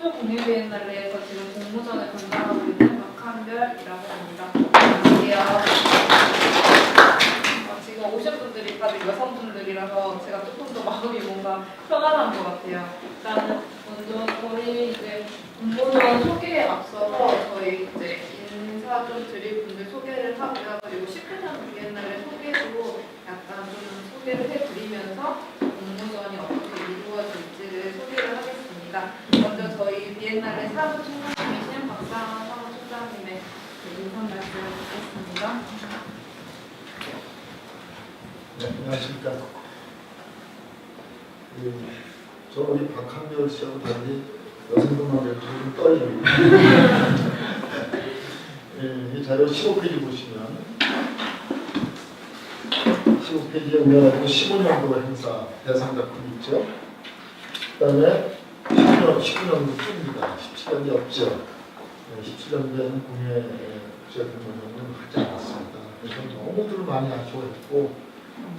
청주 국립비엔날레에서 지금 공모전을 담당하고 있는 박한별이라고 합니다. 안녕하세요. 지금 오신 분들이 다들 여성분들이라서 제가 조금 더 마음이 뭔가 편안한 것 같아요. 일단은 먼저 저희 이제 공모전 소개에 앞서서 저희 이제 인사 좀 드릴 분들 소개를 하고요. 그리고 19년 비엔날레 소개도 약간 좀 소개를 해드리면서 공모전이 어떻게 이루어질지를 소개를 하겠습니다. 먼저 저희 비엔날레 사무총장님이신 박상환 사무총장님의 인사 말씀 듣겠습니다. 네, 안녕하십니까. 저 우리 박한별 씨하고 달리 여성분하고 좀 떨립니다. 이 자료 15페이지 보시면 15페이지에 우리가 15년도 행사 대상 작품이 있죠. 그 다음에 19년도 쯤입니다. 17년이 없죠. 17년도에는 국내 국제공모전은 하지 않았습니다. 그래서 너무들 많이 아쉬워했고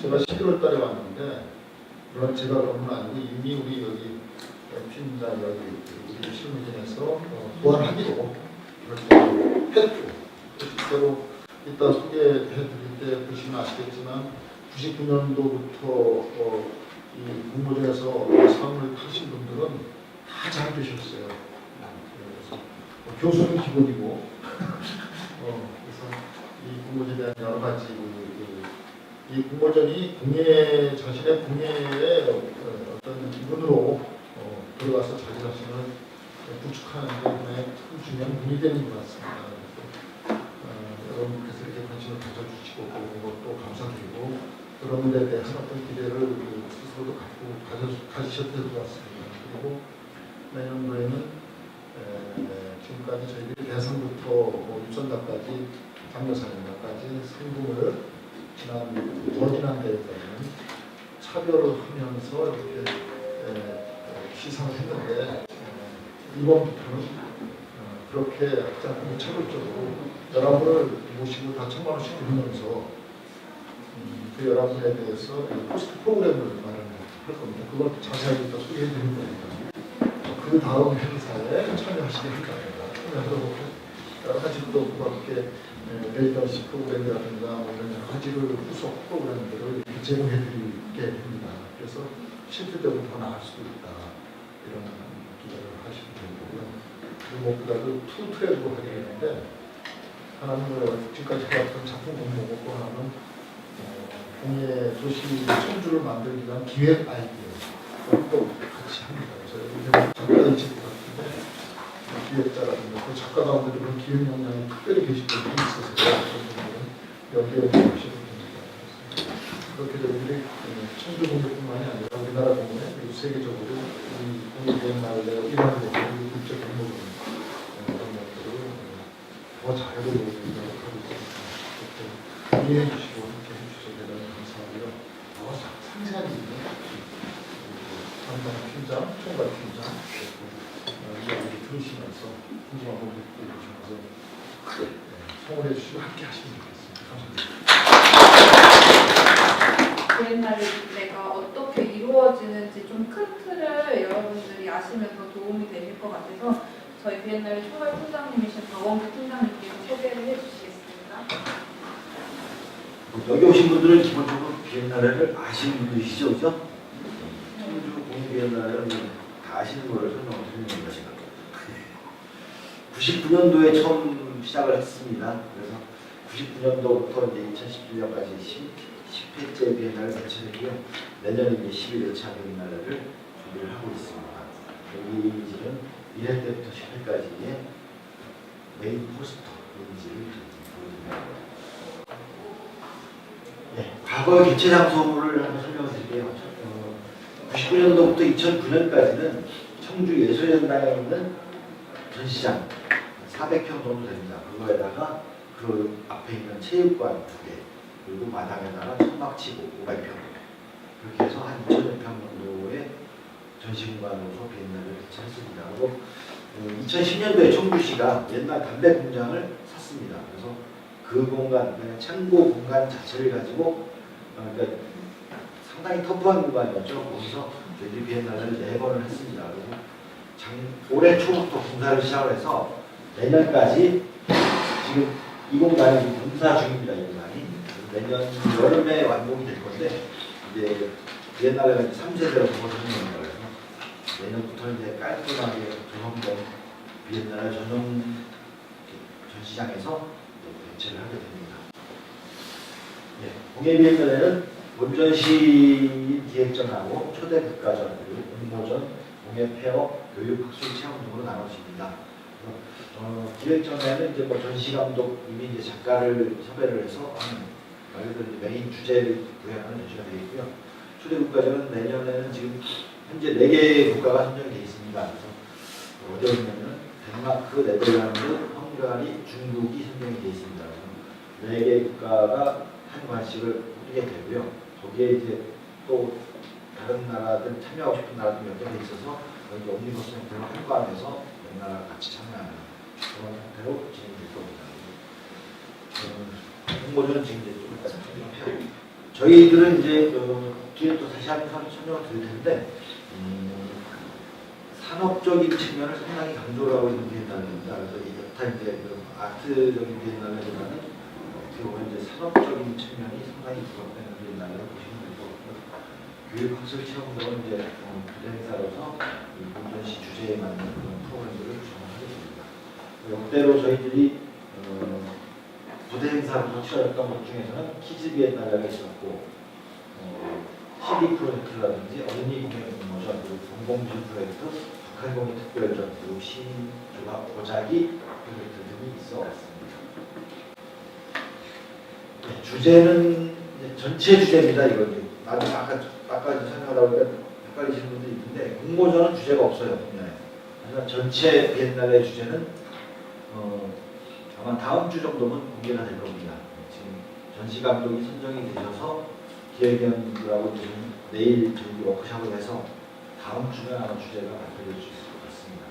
제가 11월 달에 왔는데 물론 제가 그런 건 아니고 이미 우리 여기 팀장 여기 우리 실무진에서 보완하기로 그렇게 했고 실제로 이따 소개해드릴 때 보시면 아시겠지만 99년도부터 이 공모전에서 상을 타신 분들은 다 잘 되셨어요. 그래서 교수는 기본이고 그래서 이 공모전에 대한 여러 가지 이 공모전이 자신의 공예의 어떤 기분으로 들어가서 자기 자신을 구축하는 데 하나의 큰 중요한 문이 되는 것 같습니다. 여러분께서 이렇게 관심을 가져주시고 그런 것도 감사드리고 그런 데 대한 어떤 기대를 스스로도 가지셔도 될 것 같습니다. 그리고 내년도에는 지금까지 저희들이 대선부터 입선자까지 장려사령자까지 상금을 더 지난 대회까지는 차별을 하면서 이렇게 시상을 했는데 이번부터는 그렇게 약간 무차별적으로 여러분을 모시고 다 1,000만 원씩 드리면서 그 여러분에 대해서 포스트 프로그램을 마련할 겁니다. 그걸 자세하게 또 소개해 드릴 거니까 그 다음 행사에 참여하시게 할 겁니다. 참여하도록 여러 가지 또 그렇게 레지던시 프로그램이라든가 이런 여러 가지를 후속 프로그램들을 제공해 드리게 됩니다. 그래서 실질적으로 더 나을 수도 있다. 이런 기대를 하시면 되고요. 그리고 무엇보다도 투 트랙으로 하게 되는데 하나는 지금까지 해왔던 작품 공모고 또 하나는 공예 도시 청주를 만들기 위한 기획 아이디어 또 같이 합니다. 그래서 작가들이 있을 것 같은데 기획자라든가 그 작가 가운데 그런 기획 역량이 특별히 계신 분들이 있어서 여기에 오시는 분입니다. 그렇게 저희들이 청주 공예뿐만이 아니라 우리나라 공예 그리고 세계적으로 우리 공예 비엔날레 일하는 것들이 국제 공모전 이런 것들을 더 잘해보려고 노력하고 있습니다. 그렇게 이해해 주시고 함께 해주셔서 대단히 감사하고요. 더 상세한 얘기는 담당 팀장, 총괄 팀장 이야기 들으시면서 궁금한 부분 들으시면서 성원해 주시고 함께 하시면 좋겠습니다. 감사합니다. 비엔날레가 어떻게 이루어지는지 좀 큰 틀을 여러분들이 아시면 더 도움이 되실 것 같아서 저희 비엔날레 총괄 팀장님이신 박원규 팀장님께서 소개를 해주시겠습니다. 여기 오신 분들은 기본적으로 비엔날레를 아시는 분들이시죠, 그죠? 청주 공예 비엔날레는 다 아시는 거를 설명을 드리는 것인가. 99년도에 처음 시작을 했습니다. 그래서 99년도부터 이제 2017년까지 10회째 비엔날레를 개최했고요. 내년에 이제 11회차 비엔날레를 준비를 하고 있습니다. 여기 이미지는 1회 때부터 10회까지의 메인 포스터 이미지를 보여드립니다. 네, 과거 개최 장소를 한번 설명을 드릴게요. 99년도부터 2009년까지는 청주 예술연당에 있는 전시장 400평 정도 됩니다. 그거에다가 그 앞에 있는 체육관 2개 그리고 마당에다가 천막치고 500평 그렇게 해서 한 2,000여 평 정도의 전시공간으로서 비엔날레를 개최했습니다. 그리고 2010년도에 청주시가 옛날 담배 공장을 샀습니다. 그래서 그 공간, 그냥 창고 공간 자체를 가지고 그러니까 상당히 터프한 공간이었죠. 거기서 저희들이 비엔날레를 4번을 했습니다. 그리고 올해 초부터 공사를 시작을 해서 내년까지 지금 이 공간이 공사 중입니다. 이 공간이 내년 여름에 완공이 될 건데 이제 옛날에는 3세대로 보거든요. 그래서 내년부터는 이제 깔끔하게 조성된 비엔날레 전용 전시장에서 개최를 하게 됩니다. 네, 공예 비엔날레는 본전시 기획전하고 초대 국가전, 그리고 공모전, 공예 페어, 교육 학술 체험 등으로 나눠집니다. 기획전에는 이제 뭐 전시 감독님이 이제 작가를 섭외를 해서 하는 말 그대로 메인 주제를 구현하는 전시가 되겠고요. 초대 국가전은 내년에는 지금 현재 4개의 국가가 선정이 되어 있습니다. 그래서 어디에 있냐면 덴마크, 네덜란드, 헝가리, 중국이 선정이 되어 있습니다. 그래서 4개의 국가가 한 관식을 하게 되고요. 거기에 이제 또 다른 나라들 참여하고 싶은 나라들 몇 개가 있어서 거기 옴니버스 형태로 한관해서 몇 나라가 같이 참여하는 그런 형태로 진행될 겁니다. 홍보전은 지금 이제 좀 이따 저희들은 이제 뒤에 또 다시 한번 설명을 드릴 텐데 산업적인 측면을 상당히 강조를 하고 있는 비엔날레입니다. 그래서 여타 이제 아트적인 비엔날레보다는 어떻게 보면 이제 산업적인 측면이 상당히 부각되는 비엔날레를 보시면 될 것 같고요. 교육학술 체험들은 이제 부대 행사로서 본전시 주제에 맞는 그런 프로그램들을 구성하게 됩니다. 역대로 저희들이 부대 행사로 치러졌던 것 중에서는 키즈 비엔날레가 있었고 CD 프로젝트라든지 어린이 공연 공모전, 그리고 공공주의 프로젝트, 북한공예 특별전, 그리고 시민조합 보자기 프로젝트 등이 있어 왔습니다. 네, 주제는 전체 주제입니다. 이건 아까 설명하다 보니까 헷갈리시는 분들이 있는데 공모전은 주제가 없어요. 하지만 전체 비엔날레 주제는 아마 다음 주 정도면 공개가 될 겁니다. 지금 전시 감독이 선정이 되셔서 기획위원들하고 지금 내일 저희 워크숍을 해서 다음 주면 아마 주제가 발표될 수 있을 것 같습니다.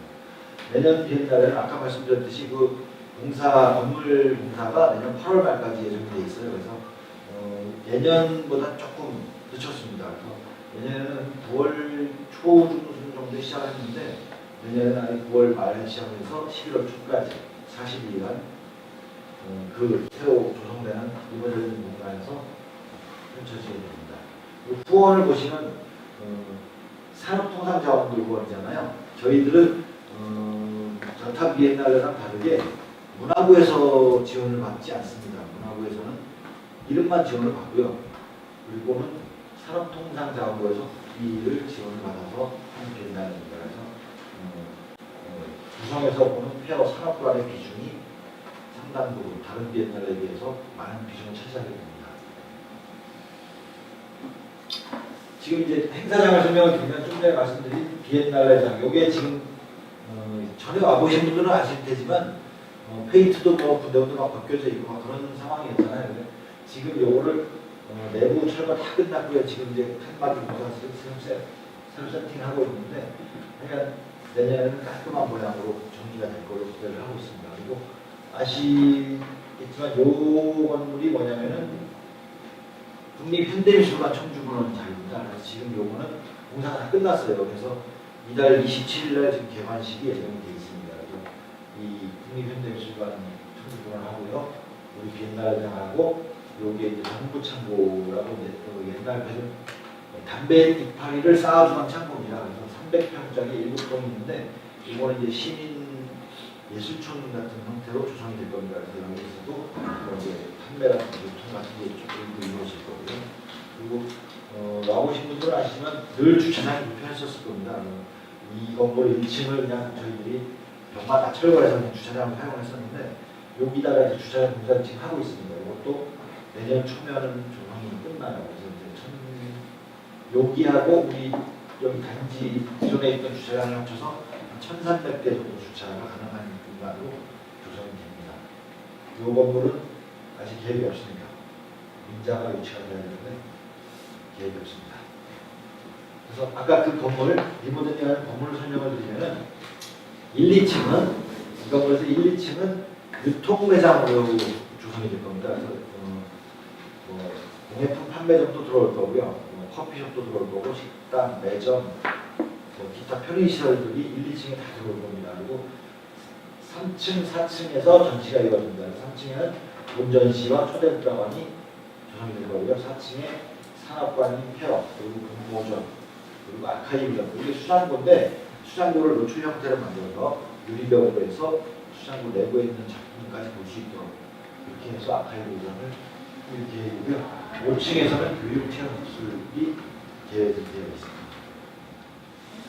내년 비엔날레는 아까 말씀드렸듯이 그 건물 공사가 내년 8월 말까지 예정이 되어 있어요. 그래서 예년보다 조금 늦췄습니다. 내년에는 9월 초 정도에 시작했는데 내년에는 아예 9월 말에 시작해서 11월 초까지 40일간 그 새로 조성되는 이번적인 공간에서 펼쳐지게 됩니다. 후원을 보시면 산업통상자원부 후원이잖아요. 저희들은 전탑 비엔날레랑 다르게 문화부에서 지원을 받지 않습니다. 문화부에서는 이름만 지원을 받고요. 그리고는 산업통상자원부에서 국비를 지원을 받아서 하는 비엔날레입니다. 그래서 구성에서 보는 페어 산업관의 비중이 상당부분 다른 비엔날레에 비해서 많은 비중을 차지하게 됩니다. 지금 이제 행사장을 설명을 드리면 좀 전에 말씀드린 비엔날레장, 요게 지금 전에 와보신 분들은 아실 테지만 페인트도 뭐 군데군데 막 벗겨져 있고 막 그런 상황이었잖아요. 근데 지금 요거를 내부 철거 다 끝났고요. 지금 이제 칸막이 공사 새로 세팅하고 있는데 그러니까 내년에는 깔끔한 모양으로 정리가 될 걸로 기대를 하고 있습니다. 그리고 아시겠지만 요 건물이 뭐냐면은 국립현대미술관 청주문헌 자리입니다. 그래서 지금 요거는 공사가 다 끝났어요. 그래서 이달 27일날 지금 개관식이 예정이 되어 있습니다. 그래서 이 국립현대미술관 청주문헌 하고요. 우리 비엔날레장하고 요게 이제 정부창고라고 이제 옛날 담배 이파리를 쌓아주는 창고입니다. 그래서 300평짜리 7동이 있는데 이거는 이제 시민 예술촌 같은 형태로 조성이 될 겁니다. 그래서 여기서도 이제 판매 같은 유통 같은 게 조금 이루어질 거고요. 그리고 나오신 분들은 아시지만 늘 주차장이 불편했었을 겁니다. 이 건물 1층을 그냥 저희들이 벽만 다 철거해서 그냥 주차장을 사용했었는데 여기다가 이제 주차장 공사를 지금 하고 있습니다. 이것도 내년 초면은 조성이 끝나요. 그래서 이제 여기하고 우리 여기 단지 기존에 있던 주차장을 합쳐서 1,300개 정도 주차가 가능한 공간으로 조성이 됩니다. 이 건물은 아직 계획이 없습니다. 민자가 유치가 되어야 되는데 계획이 없습니다. 그래서 아까 그 건물, 리모델링하는 건물을 설명을 드리면은 1, 2층은 이 건물에서 1, 2층은 유통매장으로 조성이 될 겁니다. 그래서 공예품 판매점도 들어올 거고요. 커피숍도 들어올 거고 식당, 매점, 기타 편의시설들이 1, 2층에 다 들어올 겁니다. 그리고 3층, 4층에서 전시가 이루어집니다. 3층에는 본전시와 초대드라관이 조성이 될 거고요. 4층에 산업관인 폐업, 그리고 공모전, 그리고 아카이브전, 이게 수장고인데 수장고를 노출 형태로 만들어서 유리벽으로 해서 수장고 내부에 있는 작품까지 볼 수 있도록 이렇게 해서 아카이브전을 이렇게 해고요. 5층에서는 교육체험술이 계획되어 있습니다.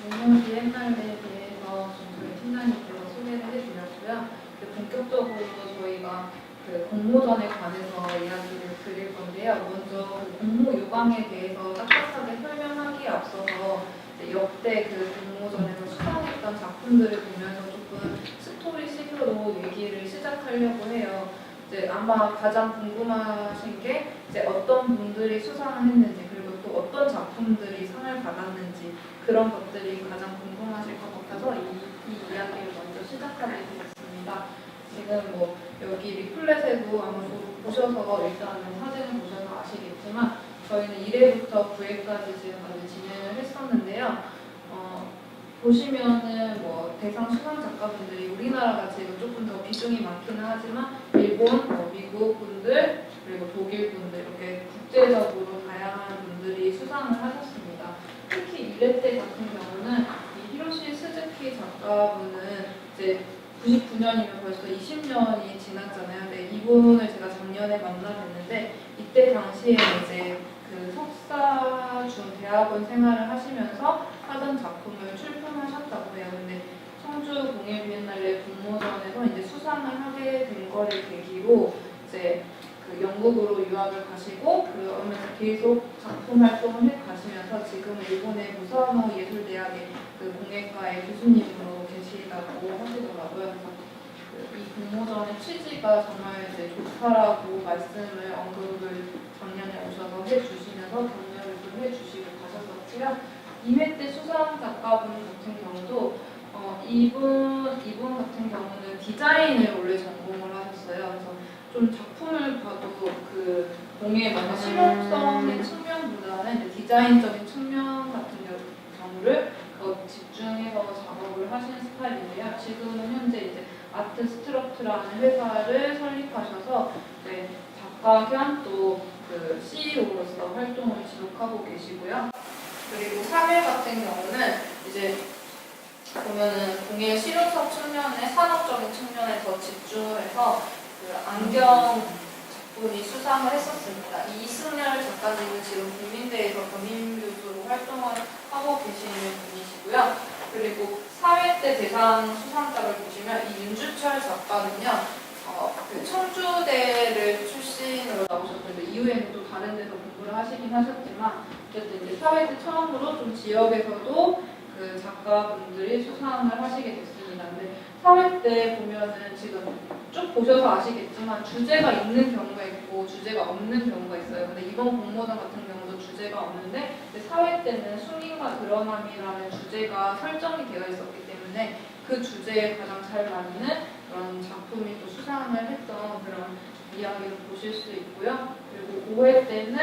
공모지 옛날에 대해서 저희 팀장님께서 소개를 해드렸고요. 본격적으로 저희가 그 공모전에 관해서 이야기를 드릴 건데요. 먼저 그 공모 요강에 대해서 딱딱하게 설명하기에 앞서서 역대 그 공모전에서 수상했던 작품들을 보면서 조금 스토리식으로 얘기를 시작하려고 해요. 이제 아마 가장 궁금하신 게 이제 어떤 분들이 수상을 했는지 그리고 또 어떤 작품들이 상을 받았는지 그런 것들이 가장 궁금하실 것 같아서 이 이야기를 먼저 시작하게 되겠습니다. 지금 뭐 여기 리플렛에도 아마 보셔서 일단은 사진을 보셔서 아시겠지만 저희는 1회부터 9회까지 지금까지 진행을 했었는데요. 보시면은 뭐 대상 수상 작가분들이 우리나라가 지금 조금 더 비중이 많기는 하지만 일본, 미국 분들 그리고 독일 분들 이렇게 국제적으로 다양한 분들이 수상을 하셨습니다. 특히 1회 때 같은 경우는 이 히로시 스즈키 작가분은 이제 99년이면 벌써 20년이 지났잖아요. 근데 이분을 제가 작년에 만나 뵀는데 이때 당시에 이제 그 석사 중 대학원 생활을 하시면서 하던 작품을 출품하셨다고 해요. 근데 청주 공예 비엔날레 공모전에서 이제 수상을 하게 된 거를 계기로 이제 그 영국으로 유학을 가시고 그러면서 계속 작품 활동을 해 가시면서 지금 일본의 무사노 예술대학의 그 공예과의 교수님으로 계시다고 하시더라고요. 그래서 이 공모전의 취지가 정말 이제 좋다라고 말씀을 언급을 작년에 오셔서 해주시면서 격려를 좀 해주시고 가셨었고요. 2회 때 수상 작가분 같은 경우도 이분 같은 경우는 디자인을 원래 전공을 하셨어요. 그래서 좀 작품을 봐도 그 공예의 뭔가 실용성의 측면보다는 디자인적인 측면 같은 경우를 더 집중해서 작업을 하시는 스타일인데요. 지금은 현재 이제 아트 스트럭트라는 회사를 설립하셔서 이제 작가 겸 또 그 CEO로서 활동을 지속하고 계시고요. 그리고 3회 같은 경우는 이제 보면은 공예 실용성 측면에 산업적인 측면에 더 집중을 해서 그 안경 작품이 수상을 했었습니다. 이승열 작가님은 지금 국민대에서 겸임교수로 활동을 하고 계시는 분이시고요. 그리고 4회 때 대상 수상자를 보시면 이 윤주철 작가는요. 그 청주대를 출신으로 나오셨는데 이후에는 또 다른 데서 공부를 하시긴 하셨지만 어쨌든 이제 4회 때 처음으로 좀 지역에서도 그 작가분들이 수상을 하시게 됐습니다. 근데 4회 때 보면은 지금 쭉 보셔서 아시겠지만 주제가 있는 경우가 있고 주제가 없는 경우가 있어요. 근데 이번 공모전 같은 경우도 주제가 없는데 4회 때는 숨김과 드러남이라는 주제가 설정이 되어 있었기 때문에 그 주제에 가장 잘 맞는 그런 작품이 또 수상을 했던 그런 이야기를 보실 수 있고요. 그리고 5회 때는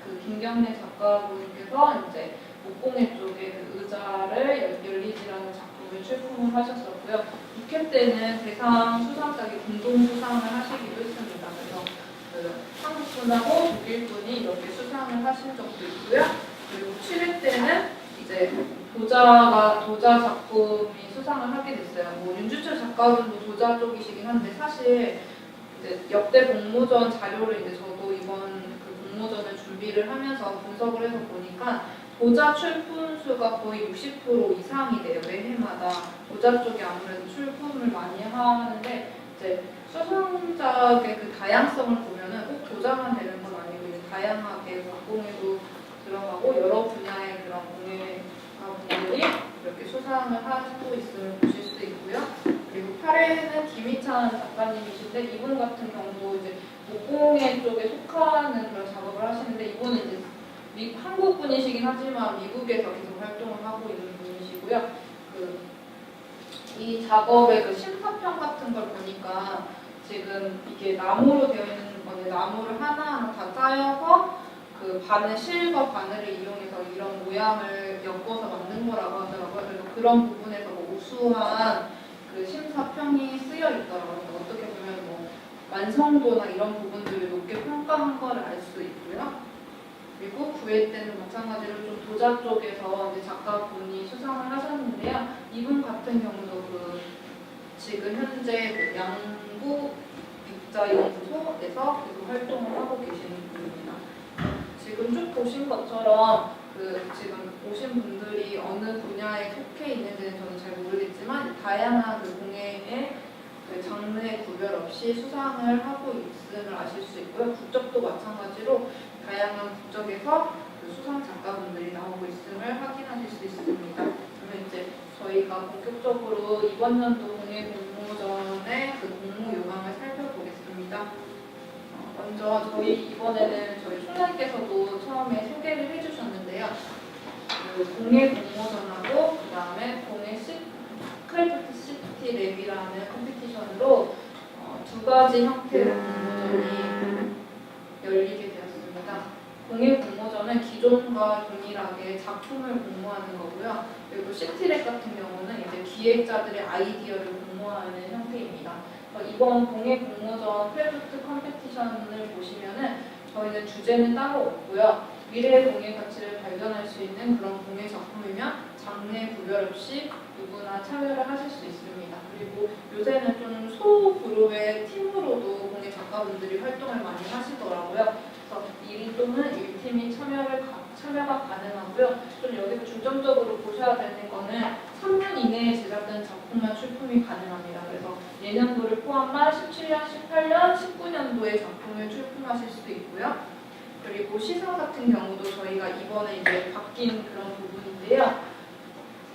그 김경래 작가분께서 이제 목공예 쪽에 그 의자를 열리지라는 작품을 출품을 하셨었고요. 6회 때는 대상 수상작이 공동 수상을 하시기도 했습니다. 그래서 그 한국분하고 독일분이 이렇게 수상을 하신 적도 있고요. 그리고 7회 때는 이제 도자 작품이 수상을 하게 됐어요. 뭐 윤주철 작가분도 도자 쪽이시긴 한데 사실 이제 역대 공모전 자료를 이제 저도 이번 그 공모전을 준비를 하면서 분석을 해서 보니까 도자 출품 수가 거의 60% 이상이 돼요. 매해마다 도자 쪽이 아무래도 출품을 많이 하는데 이제 수상작의 그 다양성을 보면은 꼭 도자만 되는 건 아니고 이제 다양하게 공예도 들어가고 여러 분야의 그런 공예가분들이 이렇게 수상을 하고 있음을 보실 수 있고요. 그리고 8회는 김희찬 작가님이신데 이분 같은 경우도 이제 목공예 쪽에 속하는 그런 작업을 하시는데 이분은 이제 한국 분이시긴 하지만 미국에서 계속 활동을 하고 있는 분이시고요. 이 작업의 그 심사평 같은 걸 보니까 지금 이게 나무로 되어 있는 건데 나무를 하나하나 다 짜여서 그 그 바늘 실과 바늘을 이용해서 이런 모양을 엮어서 만든 거라고 하더라고요. 그래서 그런 부분에서 뭐 우수한 그 심사평이 쓰여 있더라고요. 그래서 어떻게 보면 뭐 완성도나 이런 부분들을 높게 평가한 거를 알 수 있고요. 그리고 9회 때는 마찬가지로 좀 도자 쪽에서 이제 작가분이 수상을 하셨는데요. 이분 같은 경우도 그 지금 현재 그 양구 육자연구소에서 계속 활동을 하고 계시는 분입니다. 지금 쭉 보신 것처럼 그 지금 오신 분들이 어느 분야에 속해 있는지는 저는 잘 모르겠지만 다양한 그 공예의 그 장르의 구별 없이 수상을 하고 있음을 아실 수 있고요. 국적도 마찬가지로 다양한 국적에서 그 수상 작가분들이 나오고 있음을 확인하실 수 있습니다. 그러면 이제 저희가 본격적으로 이번 연도 공예 공모전의 그 공모 요강을 살펴보겠습니다. 먼저 저희 이번에는 저희 총장님께서도 처음에 소개를 해주셨는데요. 그 공예 공모전하고 그 다음에 공예 크래프트 시티 랩이라는 컴피티션으로 두 가지 형태의 공모전이 열리게 되었습니다. 공예 공모전은 기존과 동일하게 작품을 공모하는 거고요. 그리고 시티랩 같은 경우는 이제 기획자들의 아이디어를 공모하는 형태입니다. 이번 공예 공모전 크래프트 컴피티션을 보시면은 저희는 주제는 따로 없고요. 미래의 공예 가치를 발견할 수 있는 그런 공예 작품이면 장르 구별 없이 누구나 참여를 하실 수 있습니다. 그리고 요새는 좀 소그룹의 팀으로도 공예 작가분들이 활동을 많이 하시더라고요. 그래서 1인 또는 1팀이 참여가 가능하고요. 좀 여기서 중점적으로 보셔야 되는 거는 3년 이내에 제작된 작품만 출품이 가능합니다. 그래서 내년도를 포함한 17년, 18년, 19년도의 작품을 출품하실 수도 있고요. 그리고 시상 같은 경우도 저희가 이번에 이제 바뀐 그런 부분인데요.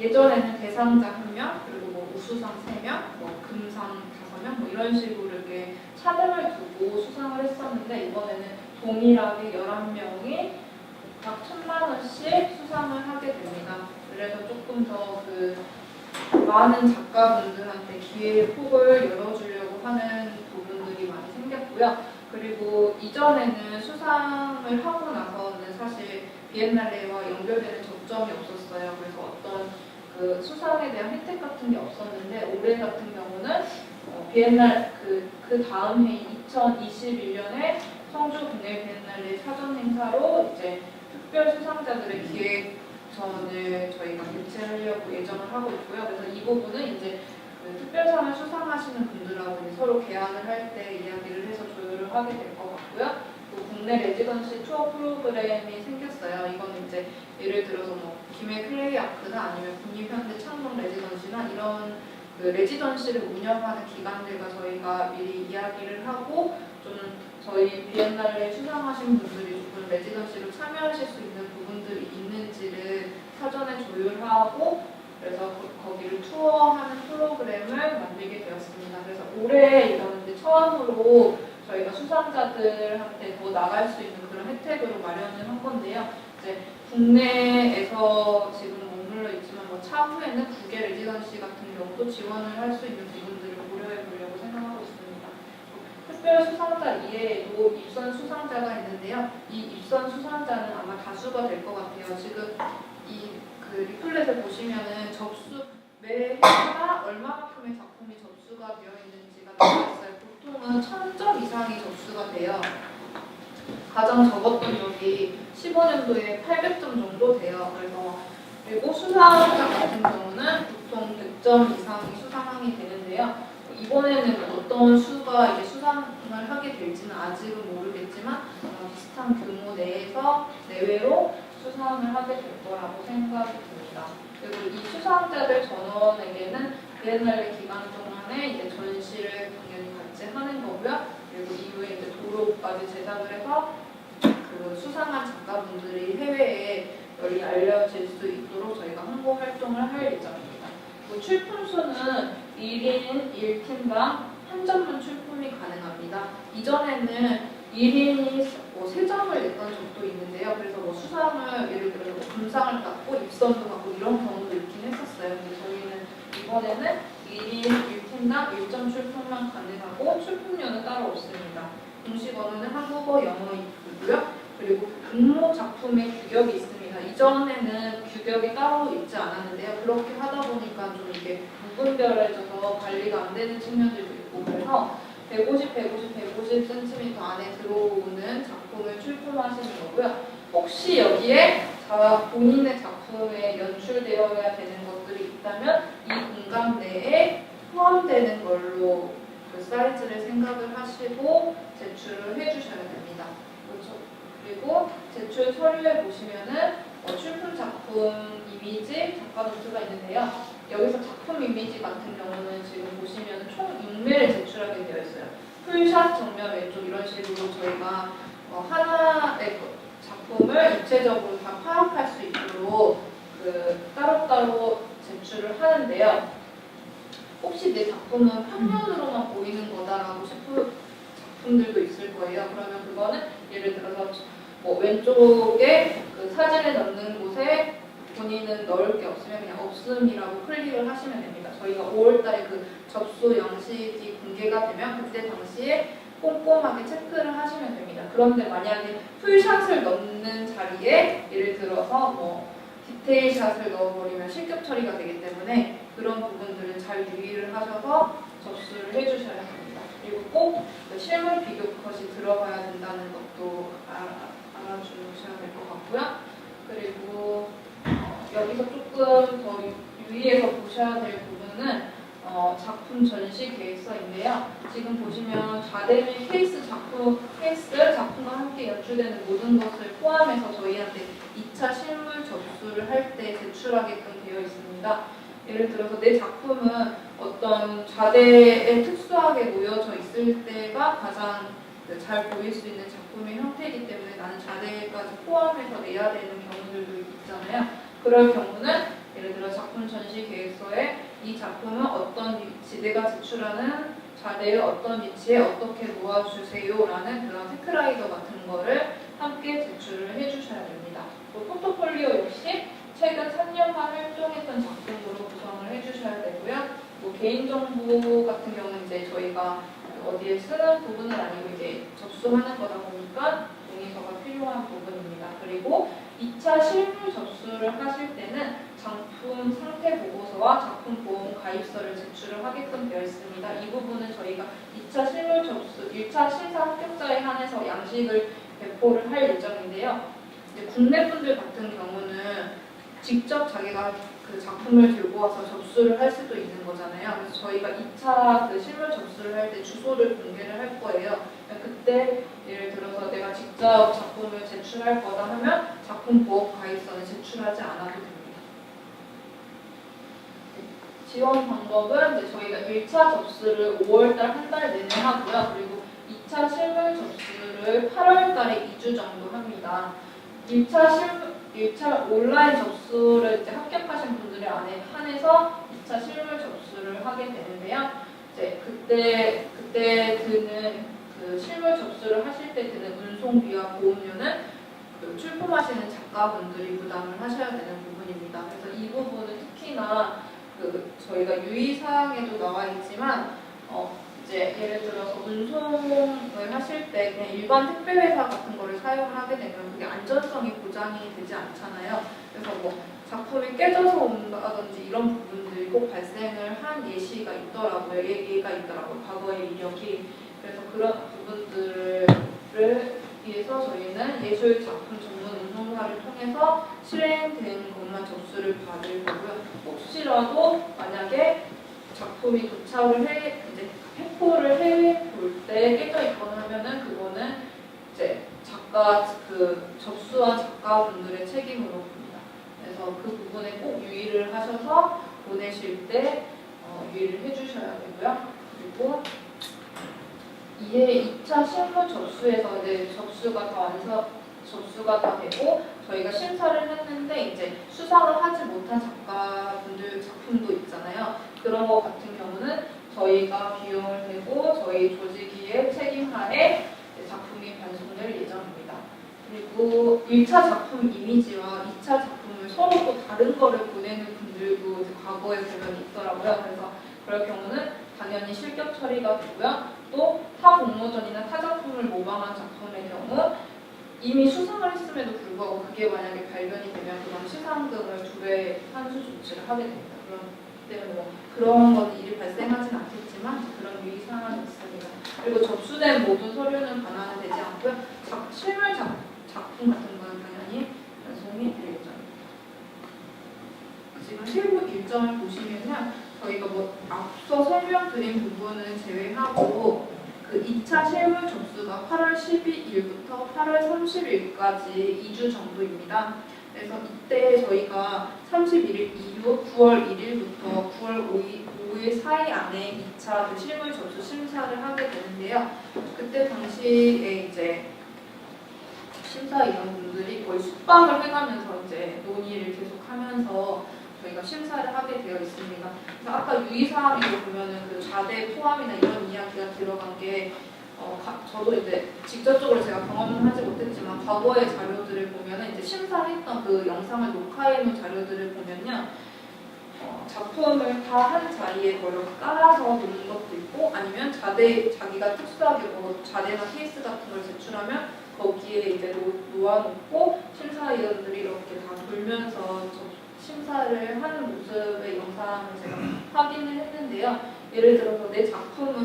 예전에는 대상자 1명, 그리고 뭐 우수상 3명, 뭐 금상 5명, 뭐 이런 식으로 이렇게 차등을 두고 수상을 했었는데 이번에는 동일하게 11명이 각 1,000만 원씩 수상을 하게 됩니다. 그래서 조금 더 그 많은 작가분들한테 기회의 폭을 열어주려고 하는 부분들이 많이 생겼고요. 그리고 이전에는 수상을 하고 나서는 사실 비엔날레와 연결되는 접점이 없었어요. 그래서 어떤 그 수상에 대한 혜택 같은 게 없었는데 올해 같은 경우는 비엔날 그 다음 해인 2021년에 청주 국내 비엔날레 사전 행사로 이제 특별 수상자들의 기획전을 저희가 개최하려고 예정을 하고 있고요. 그래서 이 부분은 이제 그 특별상을 수상하시는 분들하고 이제 서로 계약을 할 때 이야기를 해서 조율을 하게 될 것 같고요. 또 국내 레지던시 투어 프로그램이 생겼어요. 이건 이제 예를 들어서 뭐 김해 클레이 아크나 아니면 국립현대 창동 레지던시나 이런 그 레지던시를 운영하는 기관들과 저희가 미리 이야기를 하고 좀 저희 비엔날레 수상하신 분들이 조금 레지던시로 참여하실 수 있는 부분들이 있는지를 사전에 조율하고 그래서 거기를 투어하는 프로그램을 만들게 되었습니다. 그래서 올해 이거는 이제 처음으로 저희가 수상자들한테 더 나갈 수 있는 그런 혜택으로 마련을 한 건데요. 이제 국내에서 지금 머물러 있지만 뭐 차후에는 국외 레지던시 같은 경우도 지원을 할 수 있는 부분들을 고려해 보려고 생각하고 있습니다. 특별 수상자 이외에도 입선 수상자가 있는데요. 이 입선 수상자는 아마 다수가 될 것 같아요. 지금 그 리플렛을 보시면은 매 회마다 얼마만큼의 작품이 접수가 되어 있는지가 나와 있어요. 보통은 1,000점 이상이 접수가 돼요. 가장 적었던 적이 15년도에 800점 정도 돼요. 그리고 수상자 같은 경우는 보통 100점 이상이 수상이 되는데요. 이번에는 어떤 수가 이제 수상을 하게 될지는 아직은 모르겠지만 비슷한 규모 내에서 내외로 수상을 하게 될 거라고 생각이 듭니다. 그리고 이 수상자들 전원에게는 비엔날레 기간 동안에 이제 전시를 당연히 같이 하는 거고요. 그리고 이후에 이제 도로까지 제작을 해서 그 수상한 작가분들이 해외에 널리 알려질 수 있도록 저희가 홍보 활동을 할 예정입니다. 출품수는 1인 1팀당 한 점만 출품이 가능합니다. 이전에는 1인이 3점을 냈던 적도 있는데요. 그래서 뭐 수상을 예를 들어서 뭐 금상을 받고 입선도 받고 이런 경우도 있긴 했었어요. 근데 저희는 이번에는 1인 1팀당 1점 출품만 가능하고 출품료는 따로 없습니다. 공식 언어는 한국어, 영어이고요. 그리고 분모 작품의 규격이 있습니다. 이전에는 규격이 따로 있지 않았는데요. 그렇게 하다 보니까 좀 이게 무분별해져서 관리가 안 되는 측면들도 있고, 그래서 150cm 안에 들어오는 작품을 출품하시는 거고요. 혹시 여기에 본인의 작품에 연출되어야 되는 것들이 있다면 이 공간 내에 포함되는 걸로 그 사이즈를 생각을 하시고 제출을 해주셔야 됩니다. 그렇죠? 그리고 제출 서류에 보시면은 출품 작품 이미지, 작가 노트가 있는데요. 여기서 작품 이미지 같은 경우는 지금 보시면 총 6매를 제출하게 되어 있어요. 풀샷, 정면, 왼쪽 이런 식으로 저희가 하나의 작품을 입체적으로 다 파악할 수 있도록 따로따로 제출을 하는데요. 혹시 내 작품은 평면으로만 보이는 거다라고 싶은 작품들도 있을 거예요. 그러면 그거는 예를 들어서 왼쪽에 그 사진을 넣는 곳에 본인은 넣을 게 없으면 그냥 없음이라고 클릭을 하시면 됩니다. 저희가 5월달에 그 접수 양식이 공개가 되면 그때 당시에 꼼꼼하게 체크를 하시면 됩니다. 그런데 만약에 풀샷을 넣는 자리에 예를 들어서 디테일샷을 넣어버리면 실격 처리가 되기 때문에 그런 부분들은 잘 유의를 하셔서 접수를 해주셔야 합니다. 그리고 꼭 실물 비교 컷이 들어가야 된다는 것도 알아주셔야 될 것 같고요. 그리고 여기서 조금 더 유의해서 보셔야 될 부분은 작품 전시 계획서인데요. 지금 보시면 좌대 및 작품과 함께 연출되는 모든 것을 포함해서 저희한테 2차 실물 접수를 할 때 제출하게끔 되어 있습니다. 예를 들어서 내 작품은 어떤 좌대에 특수하게 모여져 있을 때가 가장 잘 보일 수 있는 작품의 형태이기 때문에 나는 좌대까지 포함해서 내야 되는 경우들도 있잖아요. 그럴 경우는 예를 들어 작품 전시 계획서에 이 작품은 어떤 위치, 내가 제출하는 좌대의 어떤 위치에 어떻게 모아주세요 라는 그런 테크라이더 같은 거를 함께 제출을 해주셔야 됩니다. 포트폴리오 역시 최근 3년간 활동했던 작품으로 구성을 해주셔야 되고요. 개인정보 같은 경우는 이제 저희가 어디에 쓰는 부분은 아니고 이제 접수하는 거다 보니까 동의서가 필요한 부분입니다. 그리고 2차 실물 접수를 하실 때는 작품 상태 보고서와 작품 보험 가입서를 제출을 하게끔 되어 있습니다. 이 부분은 저희가 2차 실물 접수, 1차 심사 합격자에 한해서 양식을 배포를 할 예정인데요. 이제 국내 분들 같은 경우는 직접 자기가 그 작품을 들고 와서 접수를 할 수도 있는 거잖아요. 그래서 저희가 2차 그 실물 접수를 할 때 주소를 공개를 할 거예요. 그때 예를 들어서 내가 직접 작품을 제출할 거다 하면 작품 보호 가입서는 제출하지 않아도 됩니다. 지원 방법은 이제 저희가 1차 접수를 5월달 한 달 내내 하고요. 그리고 2차 실물 접수를 8월달에 2주 정도 합니다. 1차 온라인 접수를 이제 합격하신 분들의 안에 한해서 2차 실물 접수를 하게 되는데요. 이제 그때 드는 그 실물 접수를 하실 때 드는 운송비와 보험료는 그 출품하시는 작가분들이 부담을 하셔야 되는 부분입니다. 그래서 이 부분은 특히나 그 저희가 유의사항에도 나와 있지만 이제 예를 들어서 운송을 하실 때 그냥 일반 택배회사 같은 거를 사용을 하게 되면 그게 안전성이 보장이 되지 않잖아요. 그래서 작품이 깨져서 온다든지 이런 부분들이 꼭 발생을 한 예시가 있더라고요. 예가 있더라고요. 과거의 이력이. 그래서 그런 부분들을 위해서 저희는 예술 작품 전문 운송사를 통해서 실행된 것만 접수를 받을 거고요. 혹시라도 만약에 작품이 도착을 이제 회포를 해 볼 때 깨져 있거나 하면은 그거는 이제 접수한 작가분들의 책임으로 봅니다. 그래서 그 부분에 꼭 유의를 하셔서 보내실 때 유의를 해주셔야 되고요. 그리고 이에 2차 실무 접수에서 이제 접수가 다 되고 저희가 심사를 했는데 이제 수상을 하지 못한 작가분들 작품도 있잖아요. 그런 거 같은 경우는 저희가 비용을 내고 저희 조직위의 책임하에 작품이 반송될 예정입니다. 그리고 1차 작품 이미지와 2차 작품을 서로 또 다른 거를 보내는 분들도 과거에 보면 있더라고요. 그래서 그럴 경우는 당연히 실격 처리가 되고요. 또 타 공모전이나 타 작품을 모방한 작품의 경우 이미 수상을 했음에도 불구하고 그게 만약에 발견이 되면 그건 시상금을 2배 환수 조치를 하게 됩니다. 그렇기 때문에 뭐 그런 건 일이 발생하진 않겠지만 그런 유의사항이 있습니다. 그리고 접수된 모든 서류는 반환은 되지 않고요. 실물 작품 같은 거는 당연히 반송이 될 예정입니다. 지금 세부 일정을 보시면요. 저희가 뭐 앞서 설명드린 부분을 제외하고 그 2차 실물 접수가 8월 12일부터 8월 30일까지 2주 정도입니다. 그래서 이때 저희가 31일 이후 9월 1일부터 9월 5일 사이 안에 2차 그 실물 접수 심사를 하게 되는데요. 그때 당시에 이제 심사위원분들이 거의 숙박을 해가면서 이제 논의를 계속하면서 저희가 심사를 하게 되어 있습니다. 그래서 아까 유의사항으로 보면은 그 자대 포함이나 이런 이야기가 들어간 게 저도 이제 직접적으로 제가 경험은 하지 못했지만 과거의 자료들을 보면은 이제 심사했던 그 영상을 녹화해놓은 자료들을 보면요. 작품을 다 한 자리에 깔아서 놓는 것도 있고 아니면 자기가 특수하게 뭐 자대나 케이스 같은 걸 제출하면 거기에 이제 놓아놓고 심사위원들이 이렇게 다 돌면서 심사를 하는 모습의 영상을 제가 확인을 했는데요. 예를 들어서 내 작품은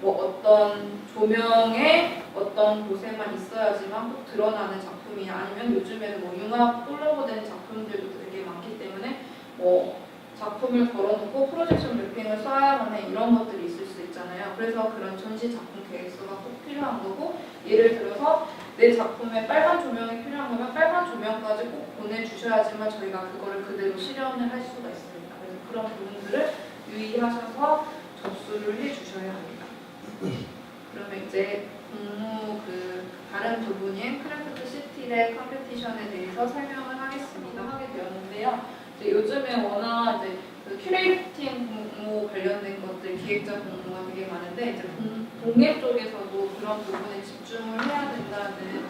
뭐 어떤 조명의 어떤 곳에만 있어야지만 꼭 드러나는 작품이냐 아니면 요즘에는 뭐 융합 폴로버된 작품들도 되게 많기 때문에 뭐 작품을 걸어놓고 프로젝션 매핑을 써야만 해 이런 것들이 있을 수 있잖아요. 그래서 그런 전시 작품 계획서가 꼭 필요한 거고 예를 들어서 내 작품에 빨간 조명이 필요한 거면 빨간 조명까지 꼭 보내주셔야지만 저희가 그거를 그대로 실현을 할 수가 있습니다. 그래서 그런 부분들을 유의하셔서 접수를 해주셔야 합니다. 그러면 이제 공무 다른 부분인 크래프트 시티의 컴피티션에 대해서 설명을 하겠습니다. 하게 되었는데요. 요즘에 워낙 이제 그 큐레이팅 공모 관련된 것들, 기획자 공모가 되게 많은데 이제 공예 쪽에서도 그런 부분에 집중을 해야 된다는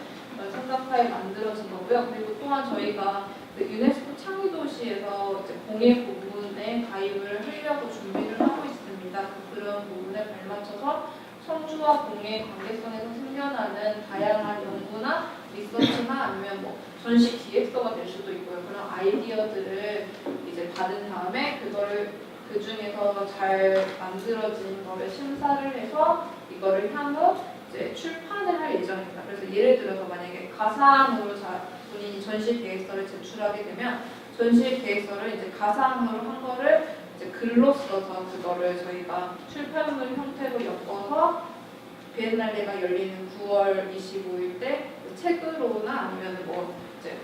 생각하에 만들어진 거고요. 그리고 또한 저희가 유네스코 창의도시에서 이제 공예 부분에 가입을 하려고 준비를 하고 있습니다. 그런 부분에 발맞춰서 성주와 공예 관계성에서 생겨나는 다양한 연구나 리서치나 아니면 뭐 전시 기획서가 될 수도 있고요. 그런 아이디어들을 이제 받은 다음에 그거를 그 중에서 잘 만들어진 거를 심사를 해서 이거를 향후 이제 출판을 할 예정입니다. 그래서 예를 들어서 만약에 가상으로 본인이 전시 계획서를 제출하게 되면 전시 계획서를 이제 가상으로 한 거를 이제 글로 써서 그거를 저희가 출판물 형태로 엮어서 비엔날레가 열리는 9월 25일 때 책으로나 아니면 뭐 이제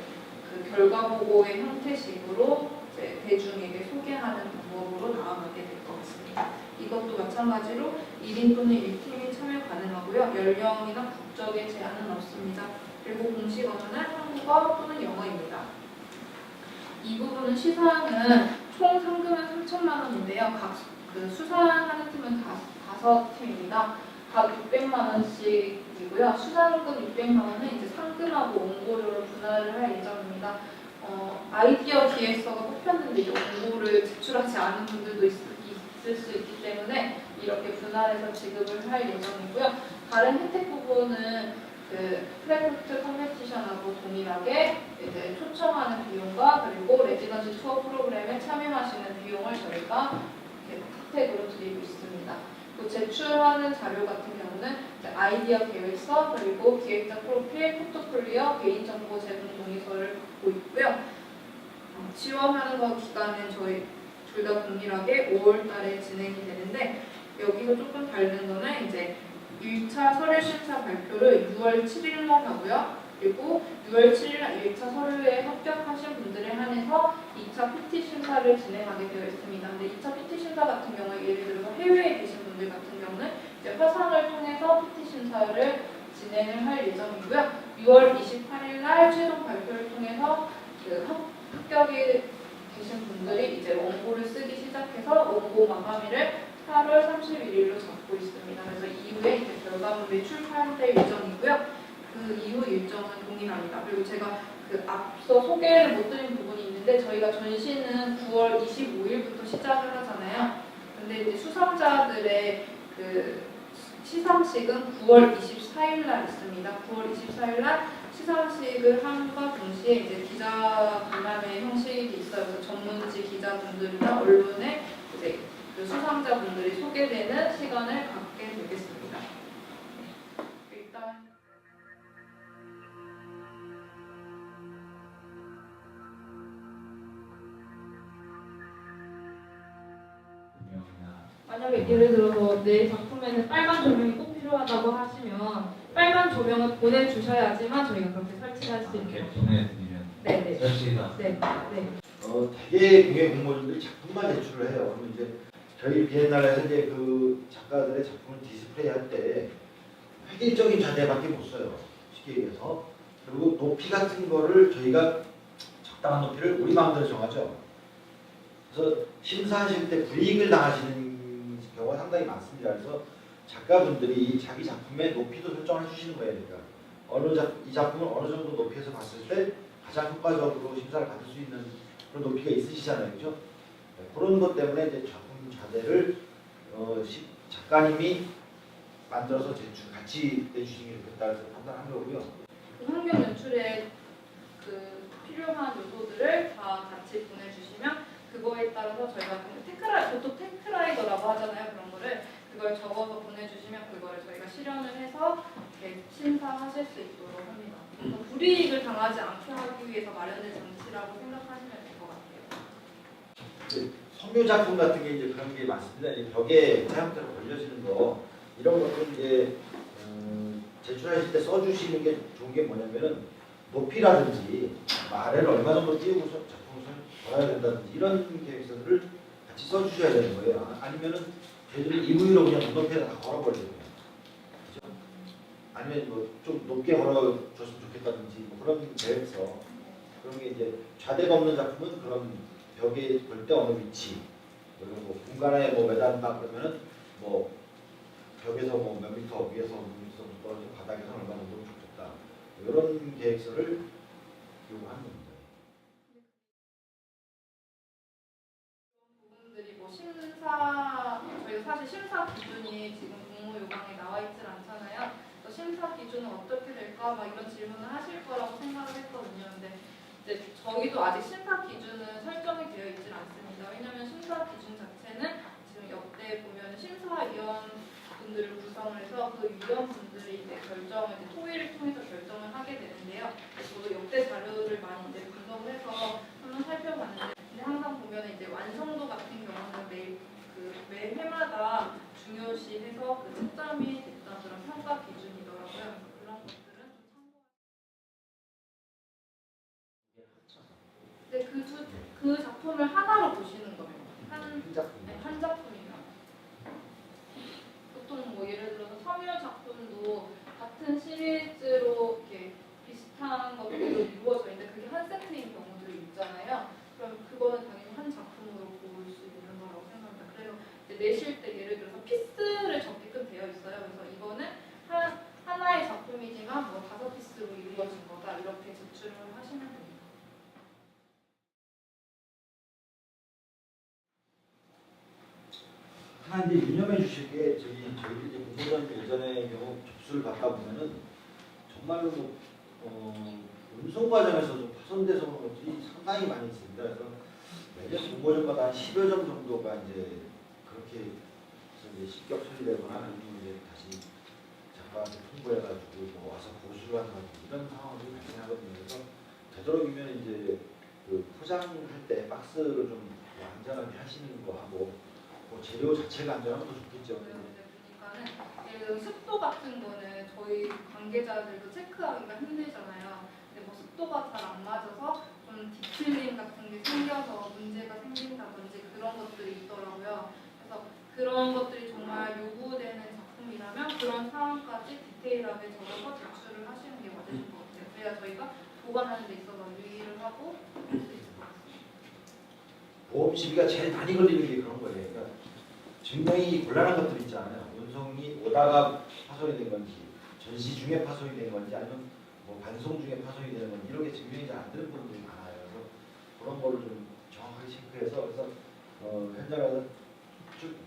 그 결과 보고의 형태식으로 이제 대중에게 소개하는 방법으로 나아가게 될 것 같습니다. 이것도 마찬가지로 1인 또는 1팀이 참여 가능하고요. 연령이나 국적에 제한은 없습니다. 그리고 공식 언어는 한국어 또는 영어입니다. 이 부분은 시상은 총 상금은 3천만 원인데요. 그 수상하는 팀은 5팀입니다. 각 600만 원씩이고요. 수상금 600만 원은 이제 상금하고 원고료로 분할을 할 예정입니다. 아이디어 기획서가 뽑혔는데 이제 원고를 제출하지 않은 분들도 있을 수 있기 때문에 이렇게 분할해서 지급을 할 예정이고요. 다른 혜택 부분은 그 크래프트 컴피티션하고 동일하게 이제 초청하는 비용과 그리고 레지던시 투어 프로그램에 참여하시는 비용을 저희가 이렇게 혜택으로 드리고 있습니다. 또 제출하는 자료 같은 경우는 아이디어 계획서 그리고 기획자 프로필, 포트폴리오, 개인정보 제공 동의서를 갖고 있고요. 지원하는 거 기간은 저희 둘 다 동일하게 5월달에 진행이 되는데 여기서 조금 다른 거는 이제 1차 서류 심사 발표를 6월 7일날 하고요. 그리고 6월 7일 1차 서류에 합격하신 분들에 한해서 2차 PT 심사를 진행하게 되어 있습니다. 근데 2차 PT 심사 같은 경우에 예를 들어서 해외에 계신 분들 같은 경우는 이제 화상을 통해서 PT 심사를 진행을 할 예정이고요. 6월 28일날 최종 발표를 통해서 그 합격이 계신 분들이 이제 원고를 쓰기 시작해서 원고 마감일을 8월 31일로 잡고 있습니다. 그래서 이후에 이제 결과물이 출판될 예정이고요. 그 이후 일정은 동일합니다. 그리고 제가 그 앞서 소개를 못 드린 부분이 있는데 저희가 전시는 9월 25일부터 시작을 하잖아요. 근데 이제 수상자들의 그 시상식은 9월 24일 날 있습니다. 9월 24일 날 시상식을 함과 동시에 이제 기자 간담회 형식이 있어요. 그래서 전문지 기자분들이나 언론에 이제 그 수상자분들이 소개되는 시간을 갖게 되겠습니다. 일단 만약에 예를 들어서 내 작품에는 빨간 조명이 꼭 필요하다고 하시면 빨간 조명을 보내주셔야지만 저희가 그렇게 설치할 수 있는 이렇게 보내드리면 네네. 설치가 네. 대개 공예 공모전들이 작품만 제출을 해요. 그럼 이제 저희 비엔날에서 이제 그 작가들의 작품을 디스플레이 할 때 획일적인 자재밖에 못 써요. 쉽게 얘기해서. 그리고 높이 같은 거를 저희가 적당한 높이를 우리 마음대로 정하죠. 그래서 심사하실 때 불이익을 당하시는 경우가 상당히 많습니다. 그래서 작가분들이 자기 작품의 높이도 설정을 해주시는 거예요. 그러니까 이 작품을 어느 정도 높이에서 봤을 때 가장 효과적으로 심사를 받을 수 있는 그런 높이가 있으시잖아요, 그죠? 네, 그런 것 때문에 이제 작품 자재를 작가님이 만들어서 같이 내주시는 게 좋겠다 해서 판단한 거고요. 환경 연출에 그 필요한 요소들을 다 같이 보내주시면 그거에 따라서 저희가 보통 테크라이더라고 하잖아요. 그런 거를 그걸 적어서 보내주시면 그거를 저희가 실현을 해서 이렇게 심사하실 수 있도록 합니다. 불이익을 당하지 않게 하기 위해서 마련된 장치라고 생각하시면 될 것 같아요. 섬유 작품 같은 게 이제 그런 게 많습니다. 이제 벽에 하얀테로 걸려지는 거 이런 것들 이제 제출하실 때 써주시는 게 좋은 게 뭐냐면은 높이라든지 아래를 얼마 정도 띄우고서 작품을 걸어야 된다든지 이런 계획서들을 같이 써주셔야 되는 거예요. 아니면은 저희들이 임의로 그냥 눈높이에다 다 걸어버리는 거예요. 그렇죠? 아니면 뭐 좀 높게 걸어줬으면 좋겠다든지 뭐 그런 계획서 그런 게 이제 좌대가 없는 작품은 그런 벽에 걸 때 어느 위치 그리고 뭐 공간에 뭐 매단다 그러면은 뭐 벽에서 뭐 몇 미터 위에서 몇 미터 떨어져 바닥에서 얼마 정도 좋겠다 이런 계획서를 요구하는 겁니다. 부분들이 뭐 저희가 사실 심사 기준이 지금 공모 요강에 나와 있질 않잖아요. 그래서 심사 기준은 어떻게 될까 막 이런 질문을 하실 거라고 생각을 했거든요. 근데 이제 저희도 아직 심사 기준은 설정이 되어 있질 않습니다. 왜냐하면 심사 기준 자체는 지금 역대 보면 심사위원 분들을 구성을 해서 그 위원분들이 이제 결정을 이제 토의를 통해서 결정을 하게 되는데요. 저도 역대 자료를 많이 이제 분석을 해서 한번 살펴봤는데 근데 항상 보면 이제 완성도 같은 경우는 매 회마다 중요시해서 그 채점이 됐던 그런 평가 기준이더라고요. 그런 것들은 좀 근데 그 작품을 하나로 보시는 거예요. 한 작품이면. 보통 뭐 예를 들어서 섬유 작품도 같은 시리즈로 이렇게 비슷한 것들로 이루어져 있는데 그게 한 세트인 경우들이 있잖아요. 그럼 그거는 당연히 한 작품으로 볼 수 있는 거라고 생각합니다. 그래서 이제 내실 때 예를 들어서 피스를 적게끔 되어 있어요. 그래서 이거는 하나의 작품이지만 뭐 5피스로 이루어진 거다 이렇게 제출을 하시면 됩니다. 하나 이제 유념해 주실 게 저희들 이제 공모전 예전에 경우 접수를 받다 보면은 정말로 운송 과정에서 좀 파손돼서 그런 것들이 상당히 많이 있습니다. 그래서 매년 공모전마다 한 10여 점 정도가 이제 그렇게 이제 실격 처리되거나 아니면 이제 다시 작가한테 통보해가지고 뭐 와서 보수를 하는 이런 상황들이 발생하거든요. 그래서 되도록이면 이제 그 포장할 때 박스를 좀 안전하게 하시는 거 하고 뭐 재료 자체가 안전하면 더 좋겠죠. 보니까는 습도 같은 거는 저희 관계자들도 체크하기가 힘들잖아요. 근데 뭐 습도가 잘 안 맞아서 좀 뒤틀림 같은 게 생겨서 문제가 생긴다든지 그런 것들이 있더라고요. 그래서 그런 것들이 정말 요구되는 작품이라면 그런 상황까지 디테일하게 적어서 제출을 하시는 게 맞으실 것 같아요. 그래야 저희가 보관하는 데 있어서 유의를 하고 할 수 있을 것 같습니다. 보험 시비가 제일 많이 걸리는 게 그런 거예요. 그러니까 증명이 곤란한 것들 있잖아요. 운송이 오다가 파손이 된 건지, 전시 중에 파손이 된 건지, 아니면 뭐 반송 중에 파손이 되는 건지 이렇게 증명이 잘 안 되는 부분들이 많아요. 그래서 그런 거를 좀 정확하게 체크해서 그래서 현장에서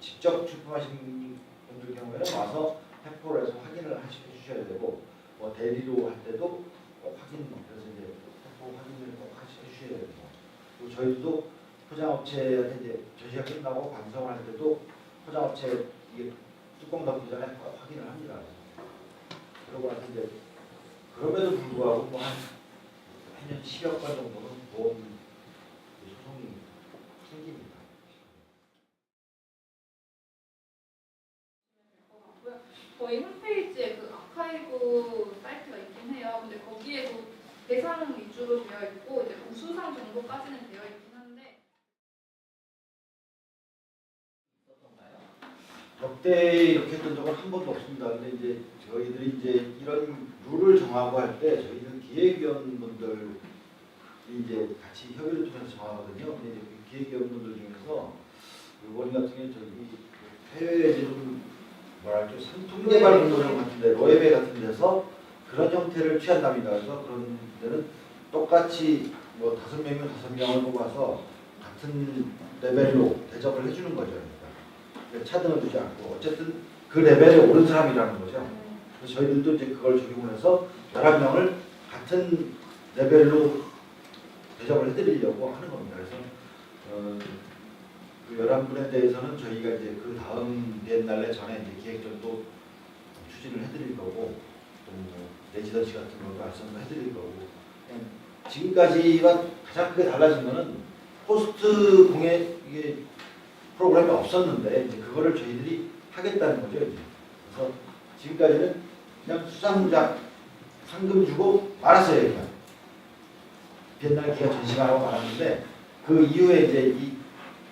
직접 출품하신 분들 경우에는 와서 템포를 해서 확인을 해 주셔야 되고 뭐 대리로 할 때도 꼭 확인 그래서 이제 템포 확인을 꼭 하시켜 주셔야 되고 그리고 저희도 포장업체한테 이제 전시가 끝나고 반성을 할 때도 포장업체 이게 뚜껑 덮기 전에 꼭 확인을 합니다. 그러고 나서 이제 그럼에도 불구하고 뭐한 년 10여 건 정도는 보험 소송이 생깁니다. 저희 홈페이지에 그 아카이브 사이트가 있긴 해요. 근데 거기에도 대상 위주로 되어 있고 이제 우수상 정도까지는 되어 있긴 한데. 역대 이렇게 했던 적은 한 번도 없습니다. 근데 이제 저희들이 이제 이런 룰을 정하고 할 때 저희는 기획위원분들이 이제 같이 협의를 통해서 정하거든요. 근데 이제 그 기획위원분들 중에서 이번 같은 경우는 저희 해외에 좀 뭐랄까 상품개발 공모전 같은데 로에베 같은 데서 그런 형태를 취한답니다. 그래서 그런 데는 똑같이 뭐 5명이면 5명을 뽑아서 같은 레벨로 대접을 해주는 거죠. 그러니까 차등을 두지 않고 어쨌든 그 레벨에 오른 사람이라는 거죠. 그래서 저희들도 이제 그걸 적용을 해서 11명을 같은 레벨로 대접을 해드리려고 하는 겁니다. 그래서 그 11분에 대해서는 저희가 이제 그 다음 비엔날레 전에 이제 기획전도 추진을 해드릴 거고 또 레지던시 같은 것도 말씀을 해드릴 거고 지금까지와 가장 크게 달라진 거는 포스트 공예 이게 프로그램이 없었는데 이제 그거를 저희들이 하겠다는 거죠. 이제. 그래서 지금까지는 그냥 수상작 상금 주고 말았어요. 그냥 비엔날레 기획 전시관하고 말았는데 그 이후에 이제 이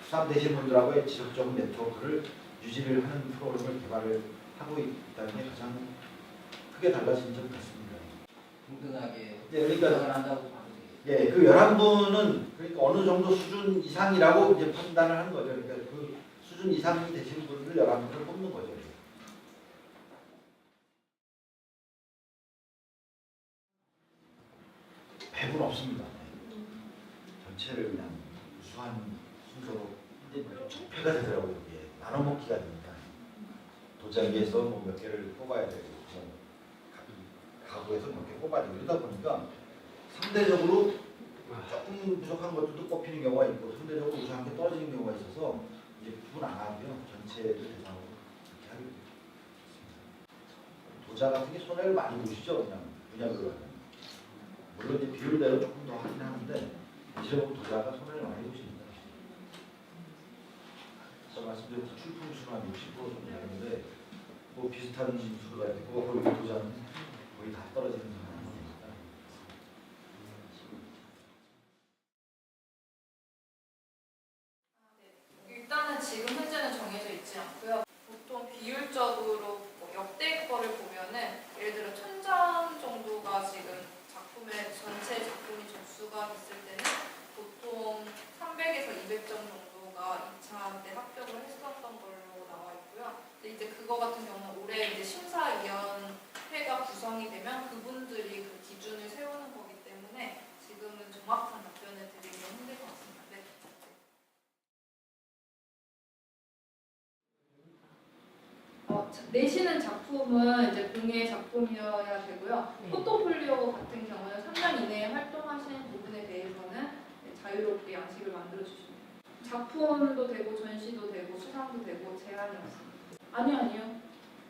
수상 되신 분들하고의 지속적인 네트워크를 유지를 하는 프로그램을 개발을 하고 있다는 게 가장 크게 달라진 점 같습니다. 동등하게 네, 그러니까 한다고 봐도 되겠죠. 예, 그 11분은 그러니까 어느 정도 수준 이상이라고 이제 판단을 하는 거죠. 그러니까 그 수준 이상이 되신 분들 11분을 뽑는 거죠. 100은 없습니다. 전체를 그냥 우수한 순서로 근데 적폐가 되더라고요. 이게 나눠 먹기가 되니까 도자기에서 뭐 몇 개를 뽑아야 되고 뭐 가구에서 몇 개 뽑아야 되고 이러다 보니까 상대적으로 조금 부족한 것들도 뽑히는 경우가 있고 상대적으로 우수한 게 떨어지는 경우가 있어서 이제 구분 안 하고요. 전체를 대상으로 이렇게 하게 됐습니다. 도자 같은 게 손해를 많이 보시죠. 그냥 분야별로 하면. 물론 이제 비율대로 조금 더 하긴 하는데 대체로 도자가 손해를 많이 보십니다. 아까 말씀드린 출품 수가 한 60% 정도 되는데 뭐 비슷한 수가 있고 거기 도자는 거의 다 떨어지는 상황입니다. 일단은 지금 현재는 정해져 있지 않고요. 보통 비율적으로 뭐 역대 거를 보면은 예를 들어 1000장 정도가 지금 작품의 전체 작품이 접수가 됐을 때는 보통 300에서 200점 정도가 2차 때 합격을 했었던 걸로 나와 있고요. 근데 이제 그거 같은 경우는 올해 이제 심사위원회가 구성이 되면 그분들이 그 기준을 세우는 거기 때문에 지금은 정확한 답변을 드리기는 힘들 것 같습니다. 네. 내시는 작품은 이제 공예 작품이어야 되고요. 포트폴리오 같은 경우는 3년 이내에 활동하신 부분에 대해서는 자유롭게 양식을 만들어 주시면 돼요. 작품도 되고 전시도 되고 수상도 되고 제한이 없습니다. 아니요.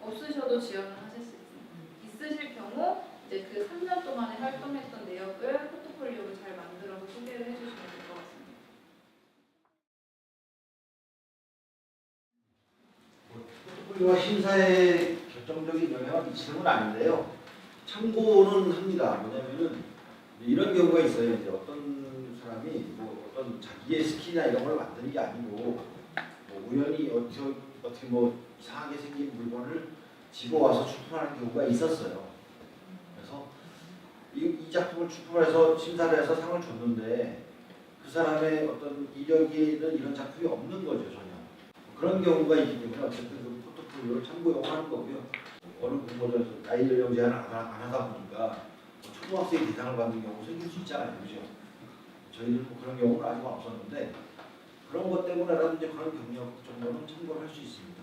없으셔도 지원을 하실 수 있습니다. 있으실 경우 이제 그 3년 동안에 활동했던 내역을 포트폴리오로 잘 만들어서 소개를 해주시면 될 것 같습니다. 포트폴리오와 심사에 결정적인 영향을 미치는 건 아닌데요. 참고는 합니다. 뭐냐면은 이런 경우가 있어요. 이제 어떤 사람이 뭐 어떤 자기의 스킬이나 이런 걸 만드는 게 아니고 뭐 우연히 어떻게 뭐 이상하게 생긴 물건을 집어와서 출품하는 경우가 있었어요. 그래서 이 작품을 출품해서 심사를 해서 상을 줬는데 그 사람의 어떤 이력에는 이런 작품이 없는 거죠, 전혀. 그런 경우가 있기 때문에 어쨌든 그 포트폴리오를 참고용을 하는 거고요. 어느 공모전에서 나이 연령 제한 안 하다 보니까 초등학생이 대상을 받는 경우 생길 수 있잖아요, 그죠? 저희는 뭐 그런 경우는 아직 없었는데 그런 것 때문에라도 이제 그런 경력 정도는 참고를 할 수 있습니다.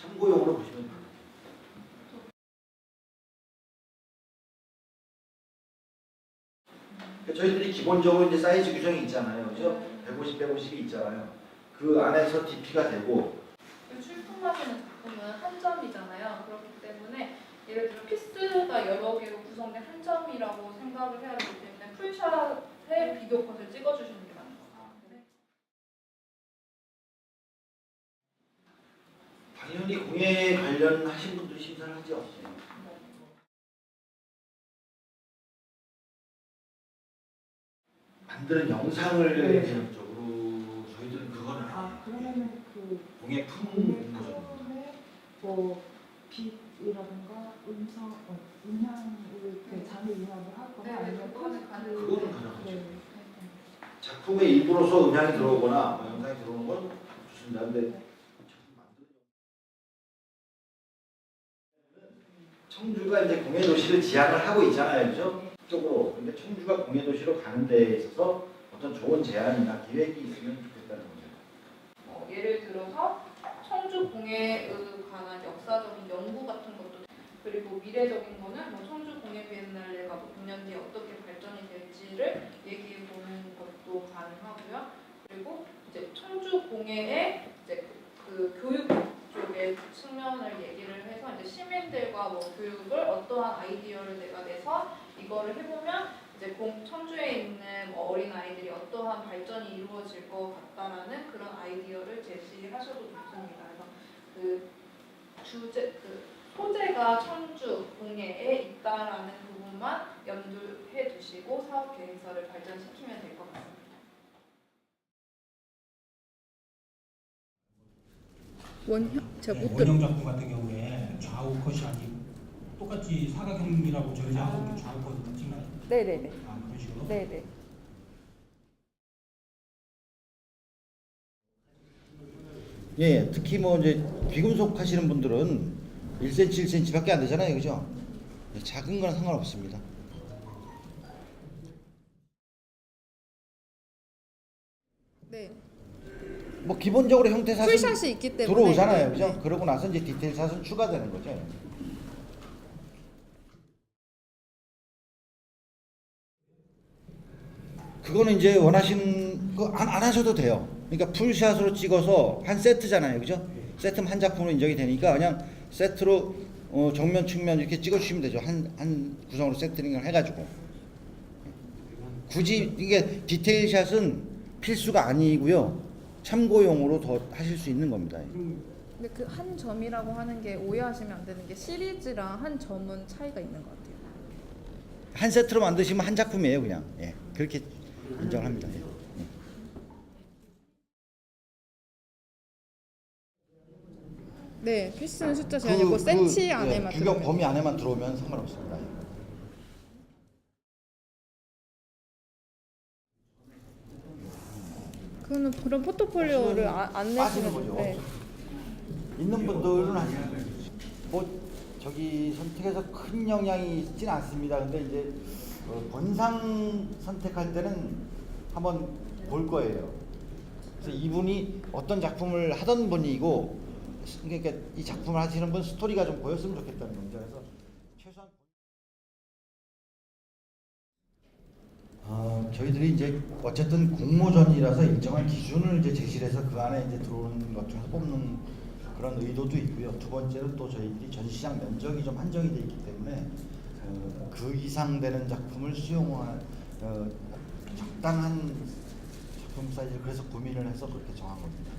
참고용으로 보시면 됩니다. 그러니까 저희들이 기본적으로 이제 사이즈 규정이 있잖아요. 그죠? 150, 150이 있잖아요. 그 안에서 DP가 되고 출품하시는 작품은 한 점이잖아요. 그렇기 때문에 예를 들어 피스가 여러 개로 구성된 한 점이라고 생각을 해야 되기 때문에 풀샷에 비교 컷을 찍어주시는 게 맞는 것 같아요. 당연히 공예 관련하신 분들이 심사를 하죠. 만드는 영상을 네. 개념적으로 저희들은 그거는 아, 그러면은 그 공예품 공모전 처음에 뭐 빛이라든가 음향을 그 장애 인압을 하거나 네, 아니면 그거는 가능. 그거는 가능하죠. 네. 작품의 일부로서 음향이 들어오거나 뭐 영상이 들어오는 건 좋습니다. 근데 청주가 이제 공예도시를 지향을 하고 있잖아요, 그죠? 쪽으로. 근데 청주가 공예도시로 가는 데에 있어서 어떤 좋은 제안이나 기획이 있으면 좋겠다는 거죠. 예를 들어서 청주 공예에 관한 역사적인 연구 같은 것도 그리고 미래적인 거는 뭐 청주 공예 비엔날레가 뭐 100년 뒤에 어떻게 발전이 될지를 얘기해 보는 것도 가능하고요. 그리고 이제 청주 공예의 이제 그 교육 쪽의 측면을 얘기를 해서 이제 시민들과 뭐 교육을 어떠한 아이디어를 내가 내서 이거를 해보면 이제 청주에 있는 뭐 어린 아이들이 어떠한 발전이 이루어질 것 같다라는 그런 아이디어를 제시하셔도 좋습니다. 그래서 그 소재가 청주 공예에 있다라는 부분만 염두해 두시고 사업 계획서를 발전시키면 될 것 같습니다. 원형 작품 같은 경우에 좌우 컷이 아니고 똑같이 사각형이라고 저희가 하고 좌우 컷 찍나요? 네네네. 아, 그런 식으로? 네네. 예, 특히 뭐 이제 비금속 하시는 분들은 1cm, 1cm밖에 안 되잖아요, 그죠? 작은 건 상관없습니다. 네. 뭐 기본적으로 형태 사진 풀샷이 있기 때문에 들어오잖아요, 네, 그죠? 네. 그러고 나서 이제 디테일 샷은 추가되는 거죠. 그거는 이제 원하시는 거 안 하셔도 돼요. 그러니까 풀샷으로 찍어서 한 세트잖아요, 그죠? 세트면 한 작품으로 인정이 되니까 그냥 세트로 정면, 측면 이렇게 찍어주시면 되죠. 한 구성으로 세트링을 해가지고. 굳이 이게 디테일 샷은 필수가 아니고요. 참고용으로 더 하실 수 있는 겁니다. 근데 그 한 점이라고 하는 게 오해하시면 안 되는 게 시리즈랑 한 점은 차이가 있는 것 같아요. 한 세트로 만드시면 한 작품이에요, 그냥. 예, 그렇게 인정합니다. 예. 네, 필수는 숫자 제한이고 센치 안에만 규격 들어오면. 범위 안에만 들어오면 상관없습니다. 예. 그거는 그런 포트폴리오를 안 빠지는 내시는 거죠. 네. 있는 분들은 하시죠. 뭐 저기 선택에서 큰 영향이 있진 않습니다. 근데 이제 본상 선택할 때는 한번 볼 거예요. 그래서 이분이 어떤 작품을 하던 분이고, 그러니까 이 작품을 하시는 분 스토리가 좀 보였으면 좋겠다는 겁니다. 그래서 최소한 저희들이 이제 어쨌든 공모전이라서 일정한 기준을 이제 제시를 해서 그 안에 이제 들어오는 것 중에서 뽑는 그런 의도도 있고요. 두 번째는 또 저희들이 전시장 면적이 좀 한정이 되어 있기 때문에 그 이상 되는 작품을 수용할 적당한 작품 사이즈를 그래서 고민을 해서 그렇게 정한 겁니다.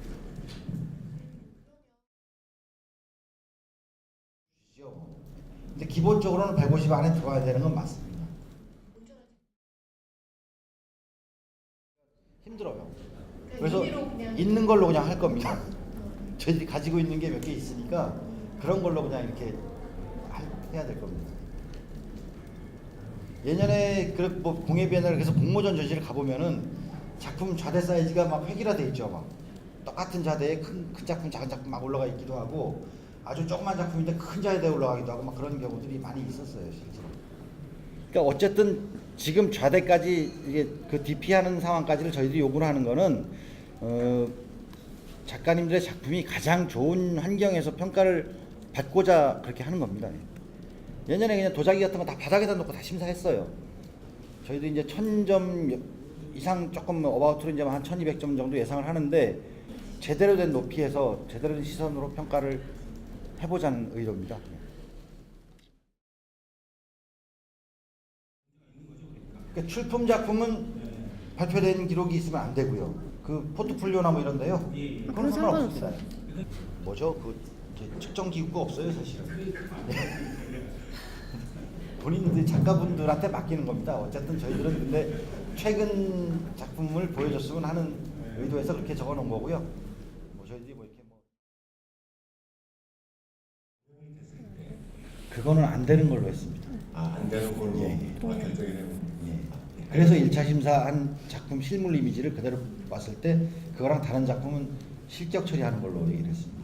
근데 기본적으로는 150 안에 들어가야 되는 건 맞습니다. 힘들어요. 그래서 있는 걸로 그냥 할 겁니다. 저희들이 가지고 있는 게 몇 개 있으니까 그런 걸로 그냥 이렇게 해야 될 겁니다. 예년에 뭐 공예 비엔날레 그래서 공모전 전시를 가보면은 작품 좌대 사이즈가 막 획일화돼 있죠. 막 똑같은 좌대에 큰 작품, 작은 작품 막 올라가 있기도 하고, 아주 조그만 작품인데 큰 좌대에 올라가기도 하고 막 그런 경우들이 많이 있었어요, 실제로. 그러니까 어쨌든 지금 좌대까지 이게 그 DP하는 상황까지를 저희들이 요구를 하는 거는 작가님들의 작품이 가장 좋은 환경에서 평가를 받고자 그렇게 하는 겁니다. 예전에 그냥 도자기 같은 거 다 바닥에다 놓고 다 심사했어요. 저희도 이제 1000점 이상 조금 어바웃으로 이제 한 1200점 정도 예상을 하는데 제대로 된 높이에서 제대로 된 시선으로 평가를 해보자는 의도입니다. 그러니까 출품 작품은 발표된 기록이 있으면 안 되고요. 그 포트폴리오나 뭐 이런데요. 그건 상관없습니다. 뭐죠? 그 측정 기구가 없어요, 사실은. 본인들 작가분들한테 맡기는 겁니다. 어쨌든 저희들은 근데 최근 작품을 보여줬으면 하는 의도에서 그렇게 적어놓은 거고요. 뭐 저희들이 뭐 이렇게 뭐 그거는 안 되는 걸로 했습니다. 안 되는 걸로 예. 결정이 되는. 예. 그래서 1차 심사한 작품 실물 이미지를 그대로 봤을 때 그거랑 다른 작품은 실격 처리하는 걸로 얘기를 했습니다.